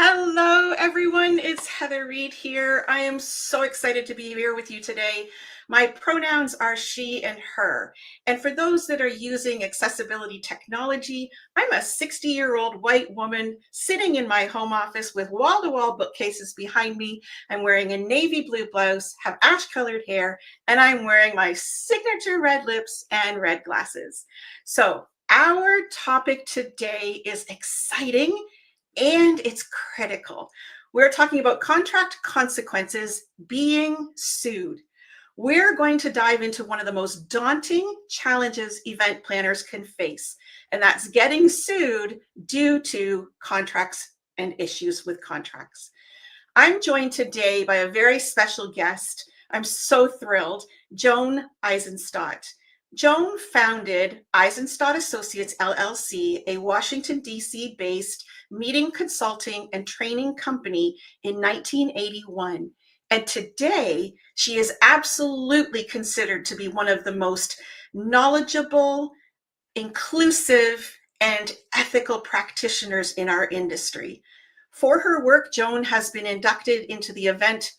Hello, everyone. It's Heather Reed here. I am so excited to be here with you today. My pronouns are she and her. And for those that are using accessibility technology, I'm a 60-year-old white woman sitting in my home office with wall-to-wall bookcases behind me. I'm wearing a navy blue blouse, have ash-colored hair, and I'm wearing my signature red lips and red glasses. So our topic today is exciting and it's critical. We're talking about contract consequences, being sued. We're going to dive into one of the most daunting challenges event planners can face, and that's getting sued due to contracts and issues with contracts. I'm joined today by a very special guest. I'm so thrilled, Joan Eisenstadt. Joan founded Eisenstadt Associates LLC, a Washington, D.C. based meeting consulting and training company in 1981. And today, she is absolutely considered to be one of the most knowledgeable, inclusive, and ethical practitioners in our industry. For her work, Joan has been inducted into the Events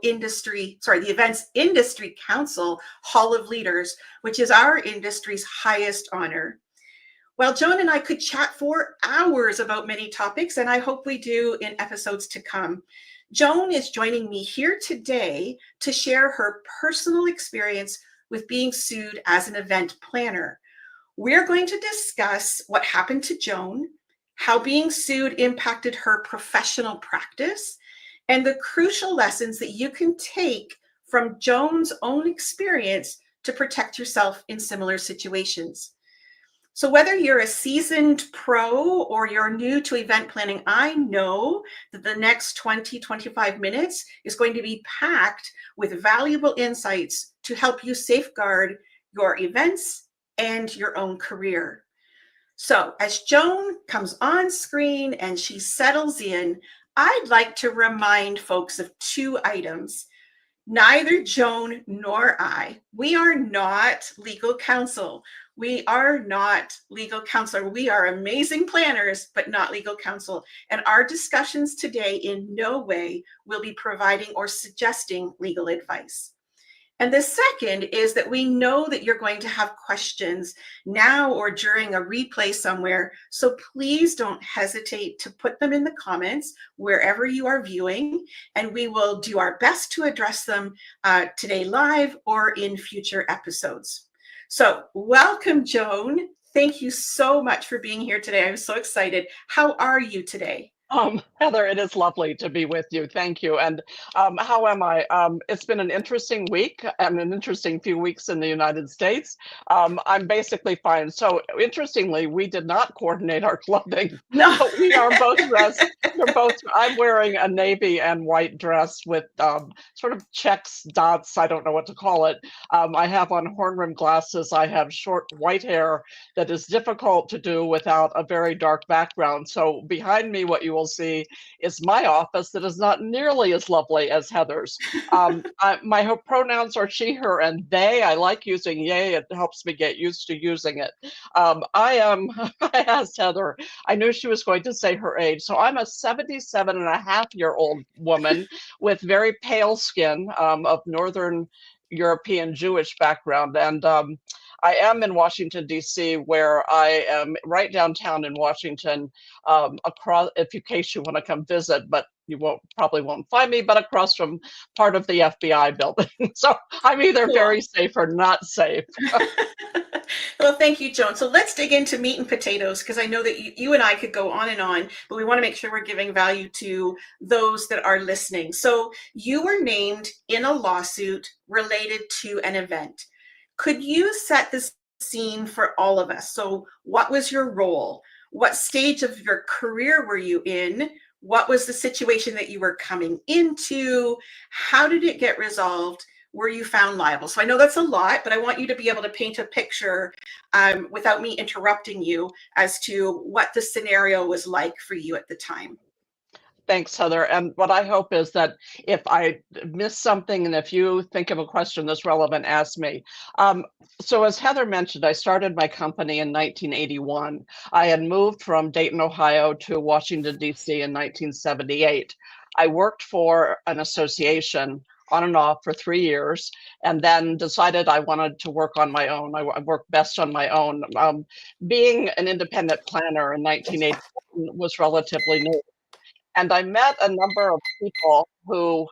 Industry Council Hall of Leaders, which is our industry's highest honor. Well, Joan and I could chat for hours about many topics, and I hope we do in episodes to come. Joan is joining me here today to share her personal experience with being sued as an event planner. We're going to discuss what happened to Joan, how being sued impacted her professional practice, and the crucial lessons that you can take from Joan's own experience to protect yourself in similar situations. So whether you're a seasoned pro or you're new to event planning, I know that the next 20-25 minutes is going to be packed with valuable insights to help you safeguard your events and your own career. So as Joan comes on screen and she settles in, I'd like to remind folks of two items. Neither Joan nor I, we are not legal counsel. We are not legal counsel. We are amazing planners, but not legal counsel. And our discussions today in no way will be providing or suggesting legal advice. And the second is that we know that you're going to have questions now or during a replay somewhere. So please don't hesitate to put them in the comments wherever you are viewing, and we will do our best to address them today live or in future episodes. So welcome, Joan. Thank you so much for being here today. I'm so excited. How are you today? Heather, it is lovely to be with you. Thank you. And how am I? It's been an interesting week and an interesting few weeks in the United States. I'm basically fine. So interestingly, we did not coordinate our clothing. No. We are both dressed. I'm wearing a navy and white dress with sort of checks, dots. I don't know what to call it. I have on horn rim glasses. I have short white hair that is difficult to do without a very dark background. So behind me, what you will see is my office that is not nearly as lovely as Heather's. My pronouns are she, her, and they. I like using yay. It helps me get used to using it. I asked Heather, I knew she was going to say her age. So I'm a 77-and-a-half-year-old woman with very pale skin of Northern European Jewish background. And I am in Washington, D.C., where I am right downtown in Washington, across, in case you want to come visit, but you probably won't find me, but across from part of the FBI building. So I'm either Cool. very safe or not safe. Well, thank you, Joan. So let's dig into meat and potatoes, because I know that you and I could go on and on, but we want to make sure we're giving value to those that are listening. So you were named in a lawsuit related to an event. Could you set the scene for all of us? So what was your role? What stage of your career were you in? What was the situation that you were coming into? How did it get resolved? Were you found liable? So I know that's a lot, but I want you to be able to paint a picture without me interrupting you as to what the scenario was like for you at the time. Thanks, Heather. And what I hope is that if I miss something and if you think of a question that's relevant, ask me. So as Heather mentioned, I started my company in 1981. I had moved from Dayton, Ohio to Washington, D.C. in 1978. I worked for an association on and off for 3 years, and then decided I wanted to work on my own. I work best on my own. Being an independent planner in 1981 was relatively new. And I met a number of people who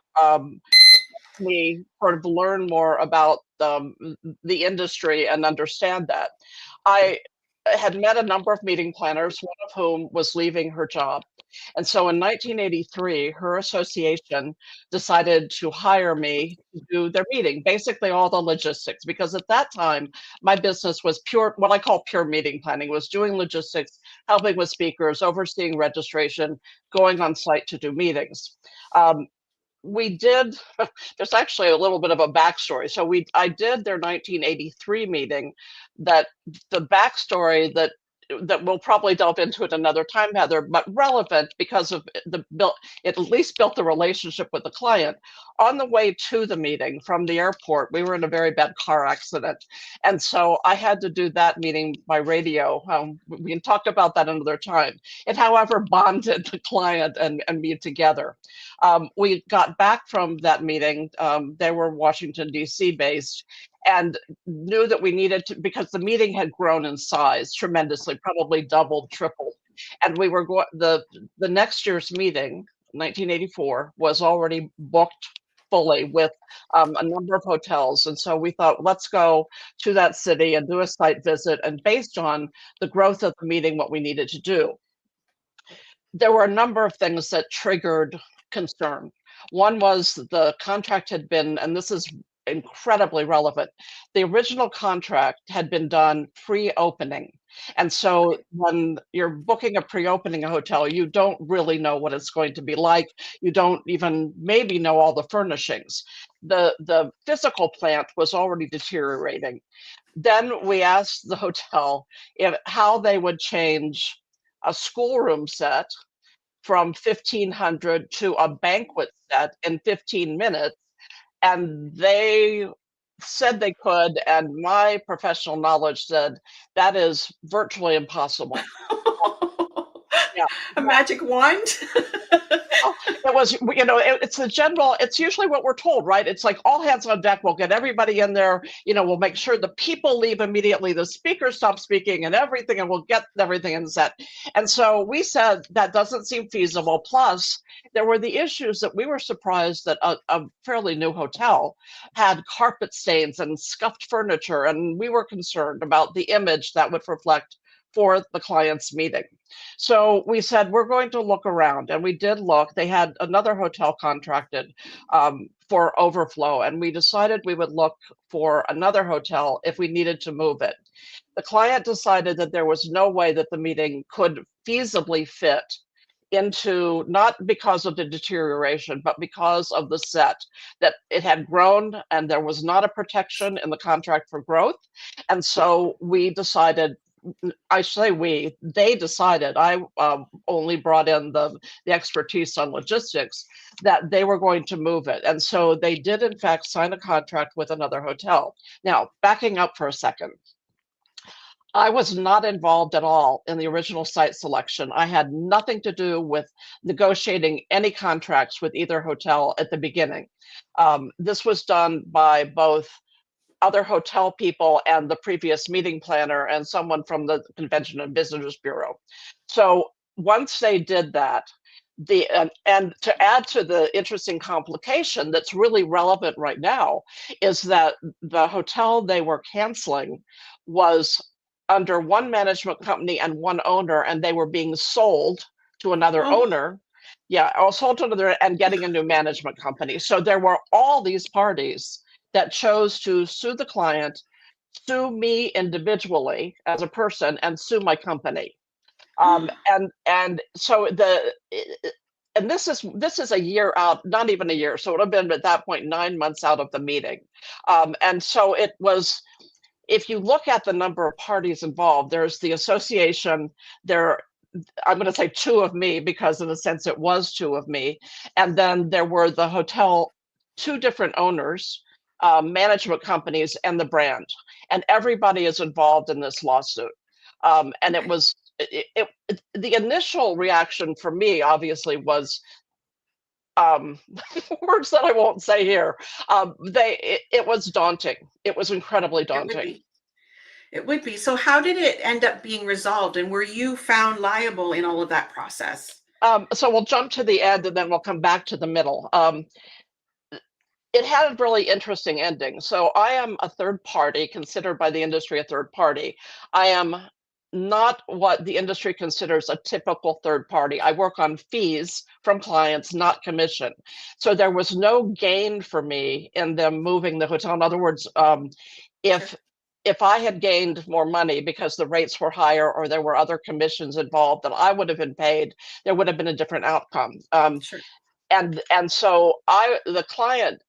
me sort of learn more about the industry and understand that. I had met a number of meeting planners, one of whom was leaving her job. And so in 1983, her association decided to hire me to do their meeting, basically all the logistics, because at that time, my business was pure, what I call pure meeting planning, was doing logistics, helping with speakers, overseeing registration, going on site to do meetings. Um, we did there's actually a little bit of a backstory. So I did their 1983 meeting. That the backstory that we'll probably delve into at another time, Heather, but relevant because of it at least built the relationship with the client. On the way to the meeting from the airport, we were in a very bad car accident. And so I had to do that meeting by radio. We can talk about that another time. It, however, bonded the client and me together. We got back from that meeting. They were Washington, D.C. based, and knew that we needed to, because the meeting had grown in size tremendously, probably doubled, tripled. And we were going, the next year's meeting, 1984, was already booked fully with a number of hotels. And so we thought, let's go to that city and do a site visit. And based on the growth of the meeting, what we needed to do. There were a number of things that triggered concern. One was the contract had been, and this is incredibly relevant, the original contract had been done pre-opening. And so when you're booking a pre-opening hotel, you don't really know what it's going to be like. You don't even maybe know all the furnishings. The physical plant was already deteriorating. Then we asked the hotel how they would change a schoolroom set from 1500 to a banquet set in 15 minutes. And they said they could, and my professional knowledge said that is virtually impossible. Yeah. A magic wand? Oh, it was, it's the general, it's usually what we're told, right? It's like all hands on deck. We'll get everybody in there. We'll make sure the people leave immediately, the speakers stop speaking and everything, and we'll get everything in set. And so we said that doesn't seem feasible. Plus, there were the issues that we were surprised that a fairly new hotel had carpet stains and scuffed furniture. And we were concerned about the image that would reflect for the client's meeting. So we said, we're going to look around, and we did look. They had another hotel contracted for overflow, and we decided we would look for another hotel if we needed to move it. The client decided that there was no way that the meeting could feasibly fit into, not because of the deterioration, but because of the set, that it had grown and there was not a protection in the contract for growth. And so we decided, I say they decided, I only brought in the expertise on logistics, that they were going to move it. And so they did, in fact, sign a contract with another hotel. Now, backing up for a second, I was not involved at all in the original site selection. I had nothing to do with negotiating any contracts with either hotel at the beginning. This was done by both other hotel people and the previous meeting planner and someone from the Convention and Visitors Bureau. So once they did that, and to add to the interesting complication that's really relevant right now, is that the hotel they were canceling was under one management company and one owner, and they were being sold to another owner. Yeah, or sold to another and getting a new management company. So there were all these parties that chose to sue the client, sue me individually as a person, and sue my company. And so this is a year out, not even a year. So it would have been at that point 9 months out of the meeting. And so it was, if you look at the number of parties involved, there's the association, there I'm going to say two of me, because in a sense it was two of me. And then there were the hotel, two different owners, management companies, and the brand. And everybody is involved in this lawsuit. And it was, the initial reaction for me, obviously, was words that I won't say here. It was daunting. It was incredibly It would daunting. be. It would be. So how did it end up being resolved, and were you found liable in all of that process? So we'll jump to the end and then we'll come back to the middle. It had a really interesting ending. So I am a third party, considered by the industry a third party. I am not what the industry considers a typical third party. I work on fees from clients, not commission. So there was no gain for me in them moving the hotel. In other words, if Sure. if I had gained more money because the rates were higher or there were other commissions involved that I would have been paid, there would have been a different outcome. Sure. And so the client,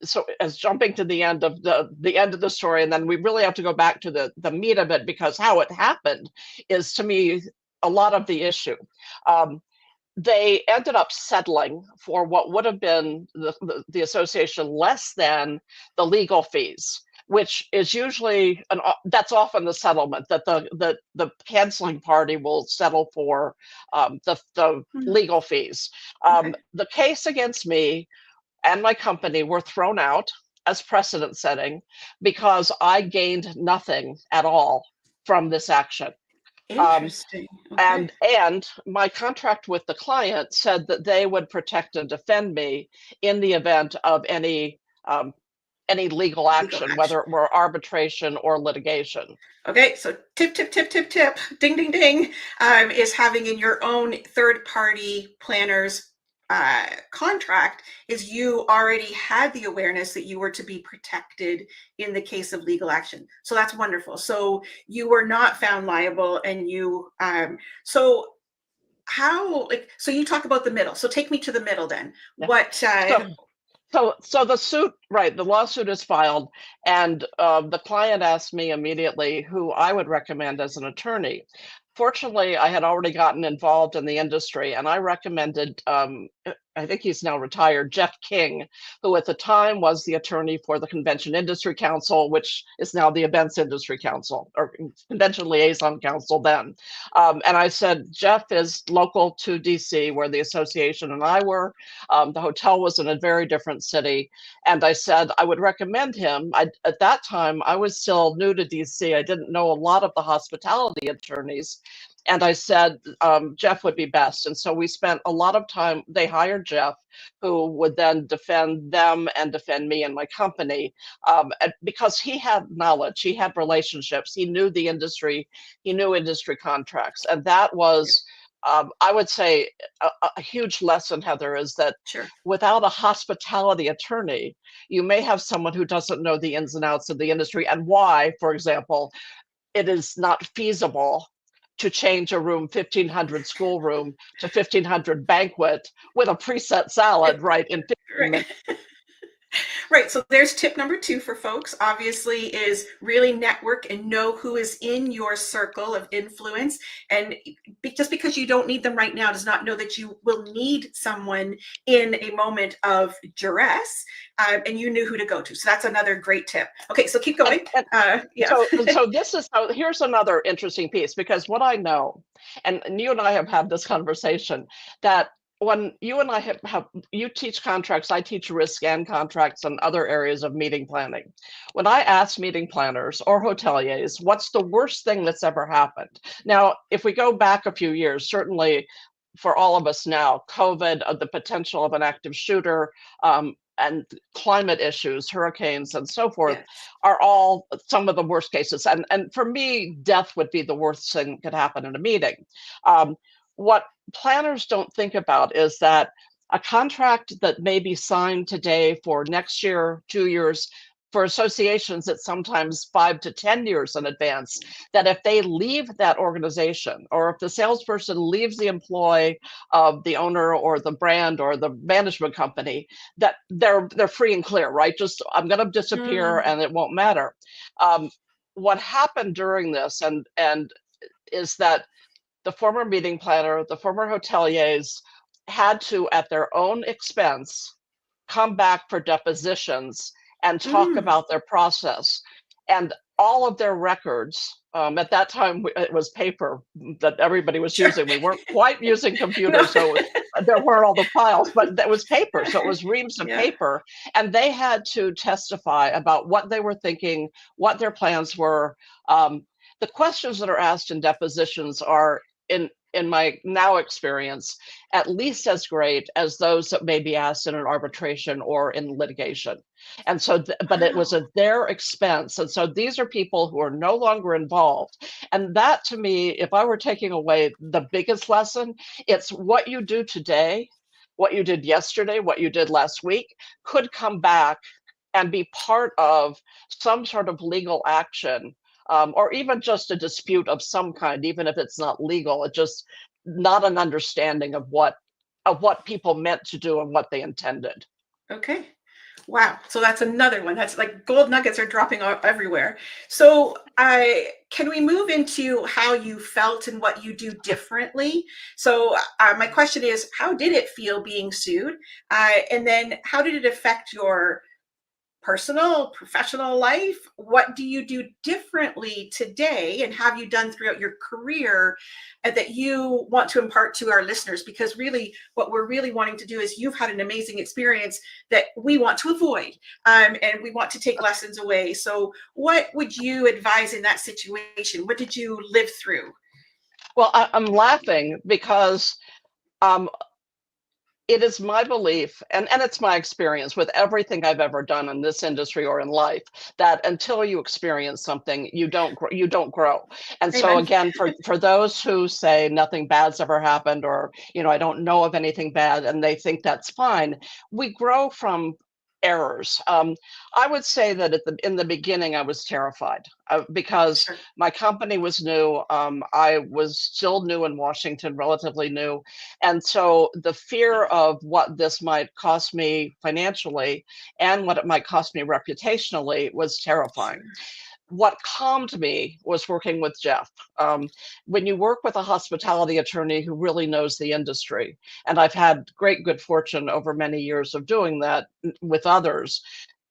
so as jumping to the end of the end of the story, and then we really have to go back to the meat of it, because how it happened is, to me, a lot of the issue. They ended up settling for what would have been the association less than the legal fees, which is usually that's often the settlement, that the canceling party will settle for the Hmm. legal fees. Okay. The case against me and my company were thrown out as precedent setting because I gained nothing at all from this action. Um, Interesting. Okay. and my contract with the client said that they would protect and defend me in the event of any legal Legal action, action. whether it were arbitration or litigation. Okay, so tip, ding, ding, ding, is having in your own third-party planner's contract is you already had the awareness that you were to be protected in the case of legal action. So that's wonderful. So you were not found liable, and so how, like, so you talk about the middle. So take me to the middle then. Yeah. What, So the suit, right, the lawsuit is filed, and the client asked me immediately who I would recommend as an attorney. Fortunately, I had already gotten involved in the industry, and I recommended, I think he's now retired, Jeff King, who at the time was the attorney for the Convention Industry Council, which is now the Events Industry Council, or Convention Liaison Council then. And I said, Jeff is local to DC, where the association and I were. The hotel was in a very different city. And I said I would recommend him. At that time, I was still new to DC. I didn't know a lot of the hospitality attorneys. And I said Jeff would be best. And so we spent a lot of time. They hired Jeff, who would then defend them and defend me and my company, because he had knowledge, he had relationships, he knew the industry, he knew industry contracts. And that was, I would say, a huge lesson, Heather, is that sure. without a hospitality attorney, you may have someone who doesn't know the ins and outs of the industry and why, for example, it is not feasible to change a room 1500 schoolroom to 1500 banquet with a preset salad, right, in 15 Right. minutes. Right. So there's tip number 2 for folks, obviously, is really network and know who is in your circle of influence. And just because you don't need them right now does not know that you will need someone in a moment of duress, and you knew who to go to. So that's another great tip. Okay, so keep going. Yeah. So this is how, here's another interesting piece, because what I know, and you and I have had this conversation, that when you and I have you teach contracts, I teach risk and contracts and other areas of meeting planning. When I ask meeting planners or hoteliers, what's the worst thing that's ever happened? Now, if we go back a few years, certainly for all of us now, COVID, the potential of an active shooter, and climate issues, hurricanes, and so forth, Yes. are all some of the worst cases. And for me, death would be the worst thing that could happen in a meeting. What planners don't think about is that a contract that may be signed today for next year, 2 years, for associations, it's sometimes 5 to 10 years in advance, that if they leave that organization, or if the salesperson leaves the employ of the owner or the brand or the management company, that they're free and clear, right? Just, I'm going to disappear Mm, and it won't matter. What happened during this, and is that the former meeting planner, the former hoteliers had to, at their own expense, come back for depositions and talk Mm. about their process. And all of their records, at that time, it was paper that everybody was Sure. using. We weren't quite using No. computers, so there weren't all the files, but that was paper. So it was reams of Yeah. paper. And they had to testify about what they were thinking, what their plans were. The questions that are asked in depositions are, in my now experience, at least as great as those that may be asked in an arbitration or in litigation. And so, but it was Wow. at their expense. And so these are people who are no longer involved. And that, to me, if I were taking away the biggest lesson, it's what you do today, what you did yesterday, what you did last week could come back and be part of some sort of legal action, or even just a dispute of some kind, even if it's not legal. It's just not an understanding of what people meant to do and what they intended. Okay. Wow. So that's another one. That's like gold nuggets are dropping everywhere. So I can we move into how you felt and what you do differently? So my question is, how did it feel being sued? And then how did it affect your personal, professional life? What do you do differently today, and have you done throughout your career that you want to impart to our listeners? Because really, what we're really wanting to do is you've had an amazing experience that we want to avoid, and we want to take lessons away. So, what would you advise in that situation? What did you live through? Well, I'm laughing because um, it is my belief, and it's my experience with everything I've ever done in this industry or in life, that until you experience something, you don't grow. And so Amen. again, for those who say nothing bad's ever happened, or I don't know of anything bad, and they think that's fine, we grow from errors. I would say that in the beginning, I was terrified because Sure. my company was new. I was still new in Washington, relatively new, and so the fear of what this might cost me financially and what it might cost me reputationally was terrifying. Sure. What calmed me was working with Jeff. When you work with a hospitality attorney who really knows the industry, and I've had great good fortune over many years of doing that with others,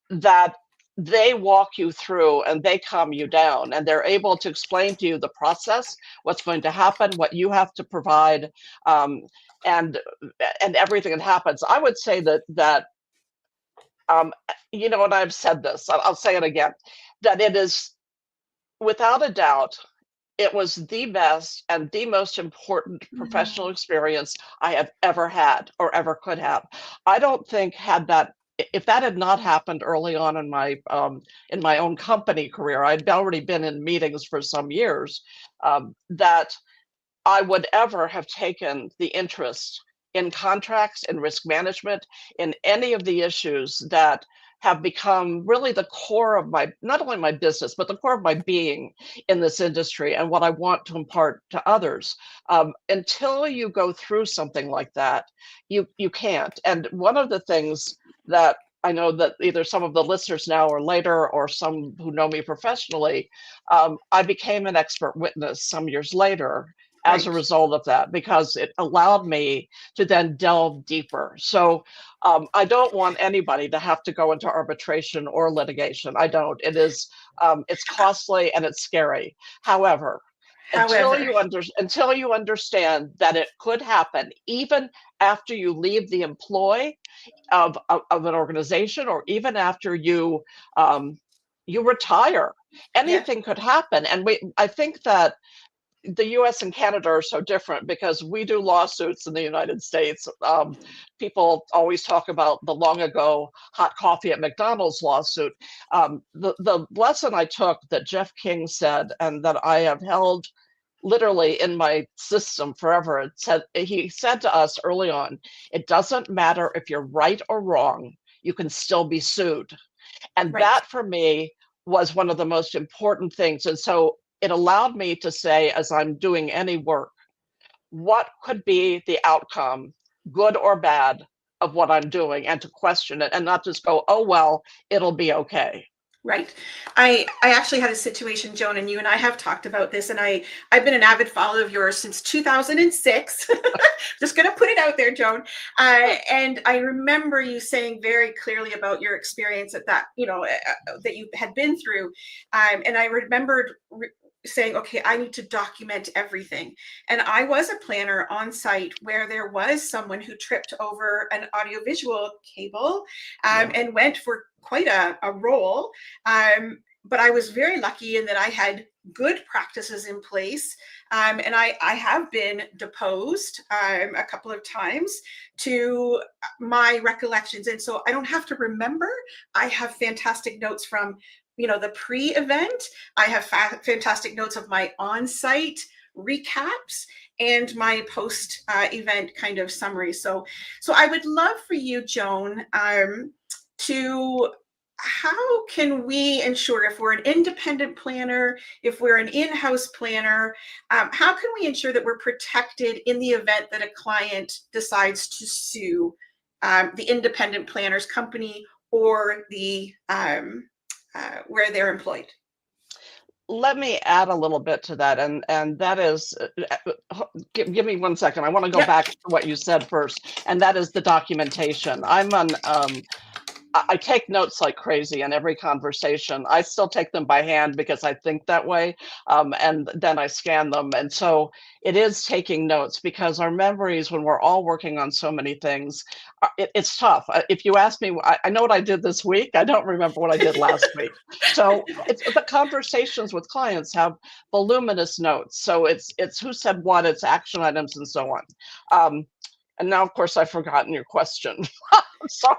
that they walk you through and they calm you down, and they're able to explain to you the process, what's going to happen, what you have to provide, um, and everything that happens. I would say that um, and I've said this, I'll say it again, that it is without a doubt, it was the best and the most important professional Mm. experience I have ever had or ever could have. I don't think if that had not happened early on in my own company career, I'd already been in meetings for some years, that I would ever have taken the interest in contracts, in risk management, in any of the issues that have become really the core of not only my business, but the core of my being in this industry and what I want to impart to others. Until you go through something like that, you can't. And one of the things that I know that either some of the listeners now or later, or some who know me professionally, I became an expert witness some years later as a Right. result of that, because it allowed me to then delve deeper. So I don't want anybody to have to go into arbitration or litigation. I don't. It's costly and it's scary. However, However, until you understand that it could happen, even after you leave the employ of an organization, or even after you retire, yeah. anything could happen. And I think that the US and Canada are so different because we do lawsuits in the United States. People always talk about the long ago hot coffee at McDonald's lawsuit. The lesson I took that Jeff King said, and that I have held literally in my system forever, he said to us early on, it doesn't matter if you're right or wrong, you can still be sued. And Right. that for me was one of the most important things. And so it allowed me to say, as I'm doing any work, what could be the outcome, good or bad, of what I'm doing, and to question it and not just go, oh, well, it'll be okay. Right. I actually had a situation, Joan, and you and I have talked about this, and I've been an avid follower of yours since 2006. Just gonna put it out there, Joan. And I remember you saying very clearly about your experience at that, that you had been through. And I remembered saying, okay, I need to document everything. And I was a planner on site where there was someone who tripped over an audiovisual cable Yeah. and went for quite a roll. But I was very lucky in that I had good practices in place. And I have been deposed a couple of times to my recollections. And so I don't have to remember. I have fantastic notes from, the pre-event. I have fantastic notes of my on-site recaps and my post-event kind of summary. So I would love for you, Joan, to how can we ensure, if we're an independent planner, if we're an in-house planner, how can we ensure that we're protected in the event that a client decides to sue the independent planner's company or the where they're employed? Let me add a little bit to that, and that is, give me 1 second. I want to go Yep. back to what you said first, and that is the documentation. I take notes like crazy in every conversation. I still take them by hand because I think that way, and then I scan them. And so it is taking notes because our memories, when we're all working on so many things, it's tough. If you ask me, I know what I did this week. I don't remember what I did last week. So the conversations with clients have voluminous notes. So it's who said what, it's action items, and so on. And now, of course, I've forgotten your question. I'm sorry.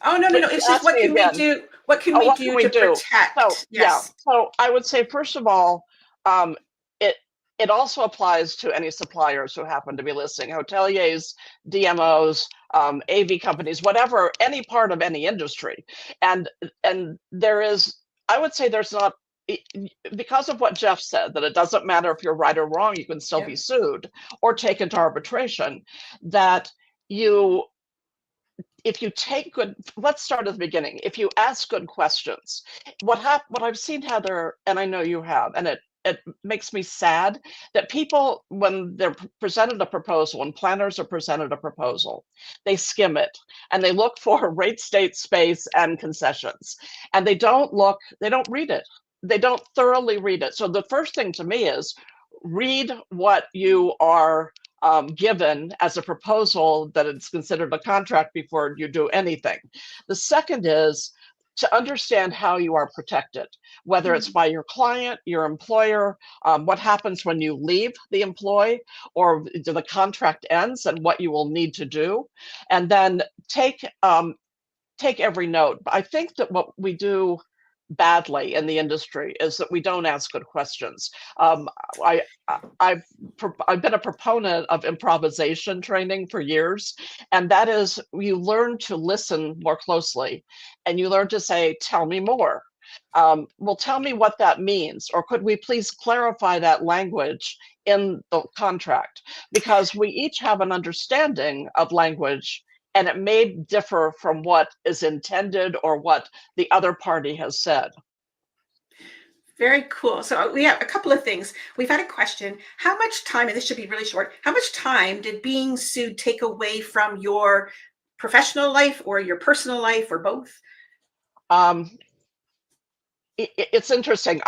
Oh, no, no, But no. you It's just asked what me can we again. do? What can Oh, we what can do we to do? So protect? yeah, Yes. so I would say first of all, um, it it also applies to any suppliers who happen to be listening, hoteliers, DMOs, AV companies, whatever, any part of any industry, and there is, I would say, there's not. Because of what Jeff said, that it doesn't matter if you're right or wrong, you can still Yeah. be sued or taken to arbitration. That you if you take good, let's start at the beginning. If you ask good questions, what I've seen, Heather, and I know you have, and it makes me sad that people, when they're presented a proposal, when planners are presented a proposal, they skim it and they look for rate, state, space, and concessions, and they don't read it. They don't thoroughly read it. So the first thing to me is read what you are given as a proposal, that it's considered a contract before you do anything. The second is to understand how you are protected, whether it's Mhm. by your client, your employer, what happens when you leave the employ or the contract ends, and what you will need to do. And then take every note. I think that what we do badly in the industry is that we don't ask good questions. Um, I, I've been a proponent of improvisation training for years, and that is, you learn to listen more closely, and you learn to say, "Tell me more." Well, tell me what that means, or could we please clarify that language in the contract? Because we each have an understanding of language, and it may differ from what is intended or what the other party has said. Very cool. So we have a couple of things. We've had a question. How much time, and this should be really short, how much time did being sued take away from your professional life or your personal life or both? Um, it's interesting.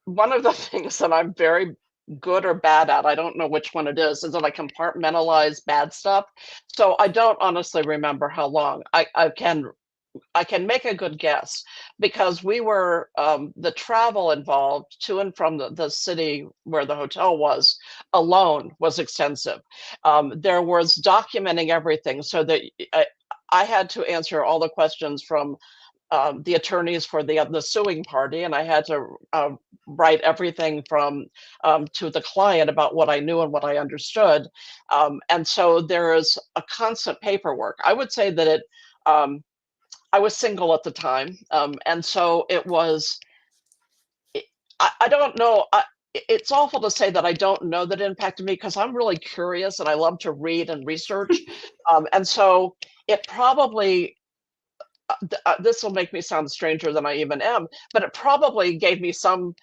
One of the things that I'm very good or bad at, I don't know which one it is that I compartmentalize bad stuff. So I don't honestly remember how long. I can make a good guess because we were, the travel involved to and from the city where the hotel was alone was extensive. There was documenting everything so that I had to answer all the questions from the attorneys for the suing party, and I had to write everything from to the client about what I knew and what I understood. And so there is a constant paperwork. I would say that um, I was single at the time, and so it was. I don't know. It's awful to say that I don't know that it impacted me because I'm really curious and I love to read and research, and so it probably this will make me sound stranger than I even am, but it probably gave me some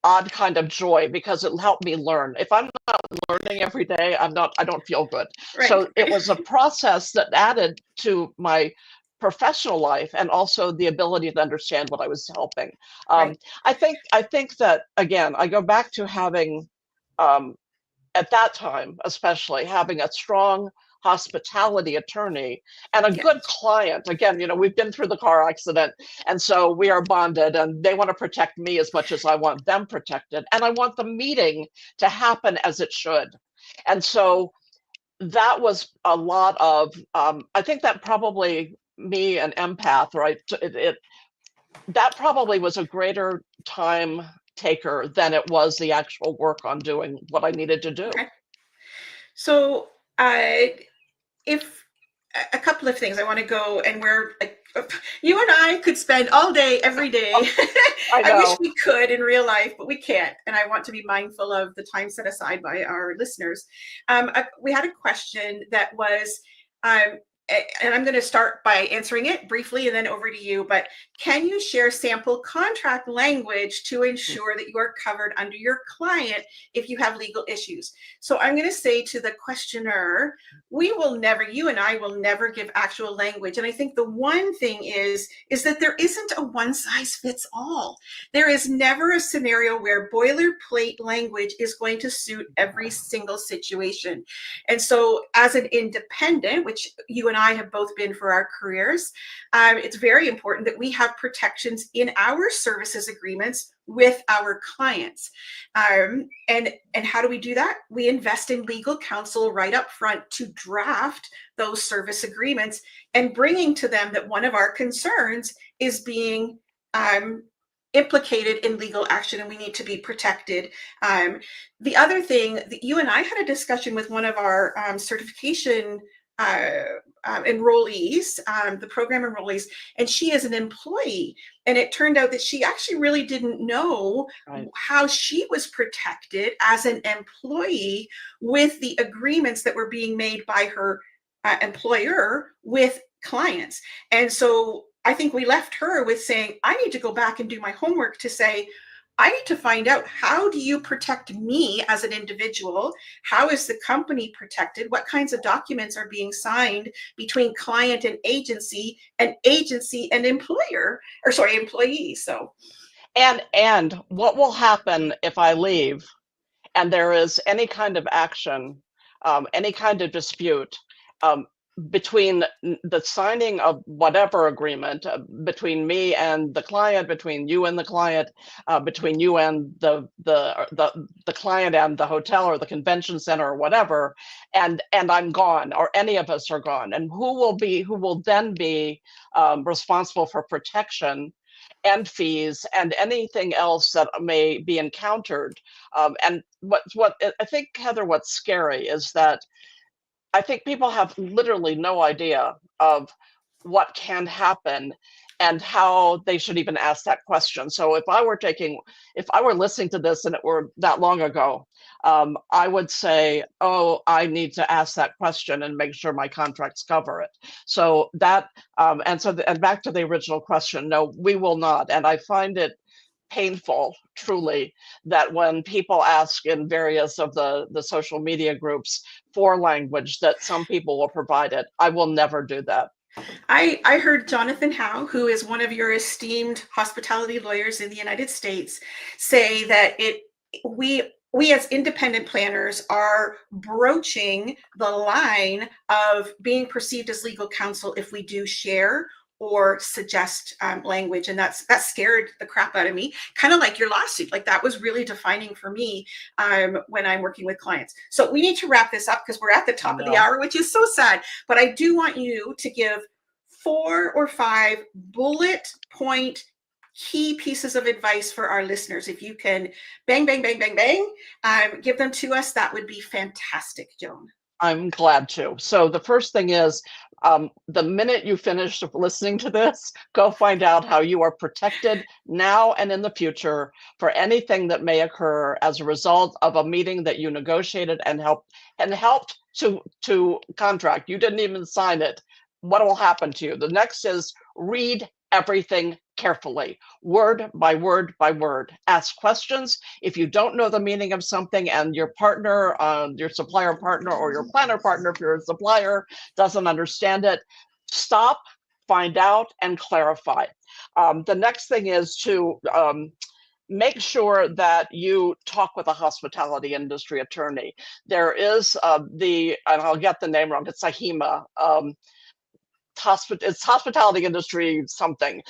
odd kind of joy because it helped me learn. If I'm not learning every day, I don't feel good. Right, So it was a process that added to my professional life and also the ability to understand what I was helping. right. I think that again, I go back to having um, at that time, especially having a strong hospitality attorney and a Yeah, good client. Again, you know, we've been through the car accident, and so we are bonded, and they want to protect me as much as I want them protected. And I want the meeting to happen as it should. And so that was a lot of, I think that probably me, an empath, right? That probably was a greater time taker than it was the actual work on doing what I needed to do. okay. So, if a couple of things I want to go, and where like, you and I could spend all day, every day. I I wish know. we could in real life, but we can't. And I want to be mindful of the time set aside by our listeners. We had a question that was, um, and I'm going to start by answering it briefly and then over to you. But can you share sample contract language to ensure that you are covered under your client if you have legal issues? So I'm going to say to the questioner, we will never, you and I will never give actual language. And I think the one thing is that there isn't a one size fits all. There is never a scenario where boilerplate language is going to suit every single situation. And so as an independent, which you and I have both been for our careers, it's very important that we have protections in our services agreements with our clients. And how do we do that? We invest in legal counsel right up front to draft those service agreements and bringing to them that one of our concerns is being implicated in legal action and we need to be protected. The other thing that you and I had a discussion with one of our certification enrollees, the program enrollees, and she is an employee. And it turned out that she actually really didn't know Right. how she was protected as an employee with the agreements that were being made by her employer with clients. And so I think we left her with saying, I need to go back and do my homework to say, I need to find out, how do you protect me as an individual? How is the company protected? What kinds of documents are being signed between client and agency and employer, or sorry, employee? So, And what will happen if I leave and there is any kind of action, any kind of dispute um, between the signing of whatever agreement between me and the client, between you and the client, between you and the client and the hotel or the convention center or whatever, and I'm gone, or any of us are gone, and who will then be responsible for protection and fees and anything else that may be encountered. And what I think, Heather, what's scary is that I think people have literally no idea of what can happen and how they should even ask that question. So if I were listening to this and it were that long ago, I would say, oh, I need to ask that question and make sure my contracts cover it. So that, and back to the original question, no, we will not. And I find it painful, truly, that when people ask in various of the social media groups for language, that some people will provide it. I will never do that. I heard Jonathan Howe, who is one of your esteemed hospitality lawyers in the United States, say that we as independent planners are broaching the line of being perceived as legal counsel if we do share or suggest language, and that scared the crap out of me. Kind of like your lawsuit, like that was really defining for me when I'm working with clients. So we need to wrap this up because we're at the top of the hour, which is so sad. But I do want you to give 4 or 5 bullet point key pieces of advice for our listeners. If you can bang, bang, bang, bang, bang, give them to us, that would be fantastic, Joan. I'm glad to. So the first thing is, the minute you finish listening to this, go find out how you are protected now and in the future for anything that may occur as a result of a meeting that you negotiated and helped to contract. You didn't even sign it. what will happen to you. The next is read everything carefully, word by word by word. Ask questions. If you don't know the meaning of something and your partner, your supplier partner, or your planner partner, if you're a supplier, doesn't understand it, stop, find out, and clarify. The next thing is to make sure that you talk with a hospitality industry attorney. There is and I'll get the name wrong, it's AHIMA. It's hospitality industry something,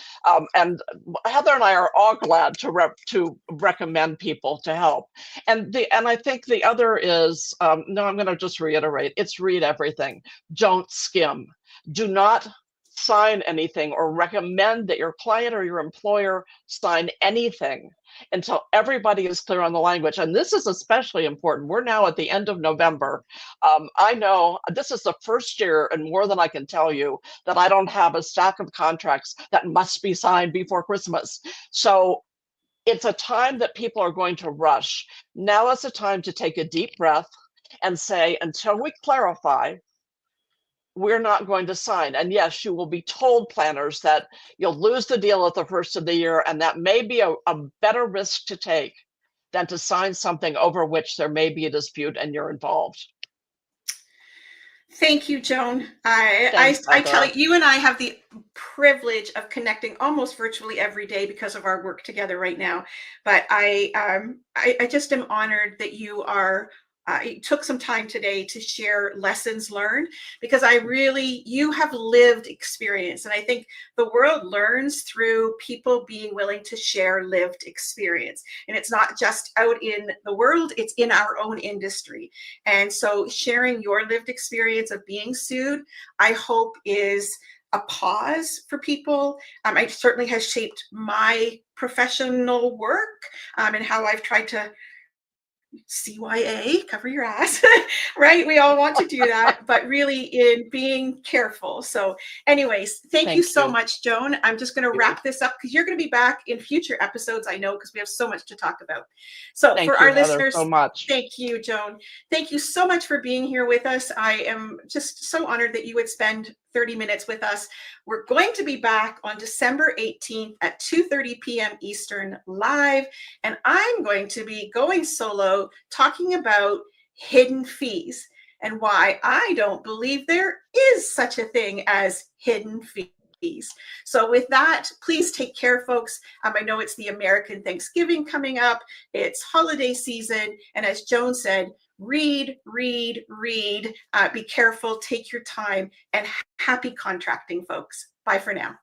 and Heather and I are all glad to recommend people to help. And I think the other is no, I'm going to just reiterate. It's read everything. Don't skim. Do not sign anything or recommend that your client or your employer sign anything until everybody is clear on the language. And this is especially important. We're now at the end of November. I know this is the first year, and more than I can tell you, that I don't have a stack of contracts that must be signed before Christmas. So it's a time that people are going to rush. Now is the time to take a deep breath and say, until we clarify, we're not going to sign. And yes, you will be told, planners, that you'll lose the deal at the first of the year, and that may be a better risk to take than to sign something over which there may be a dispute and you're involved. Thank you, Joan. Thanks, I tell Heather. you, and I have the privilege of connecting almost virtually every day because of our work together right now. But I just am honored that you took some time today to share lessons learned, because you have lived experience. And I think the world learns through people being willing to share lived experience. And it's not just out in the world, it's in our own industry. And so sharing your lived experience of being sued, I hope is a pause for people. It certainly has shaped my professional work and how I've tried to CYA, cover your ass, right? We all want to do that, but really in being careful. So anyways, thank you so much, Joan. I'm just going to wrap this up because you're going to be back in future episodes, I know, because we have so much to talk about. So Thank for you, our Heather, listeners, so much. thank you, Joan. Thank you so much for being here with us. I am just so honored that you would spend 30 minutes with us. We're going to be back on December 18th at 2:30 p.m. Eastern live, and I'm going to be going solo talking about hidden fees and why I don't believe there is such a thing as hidden fees. So with that, please take care, folks. I know it's the American Thanksgiving coming up. It's holiday season. And as Joan said, read, read, read. Be careful, take your time, and happy contracting, folks. Bye for now.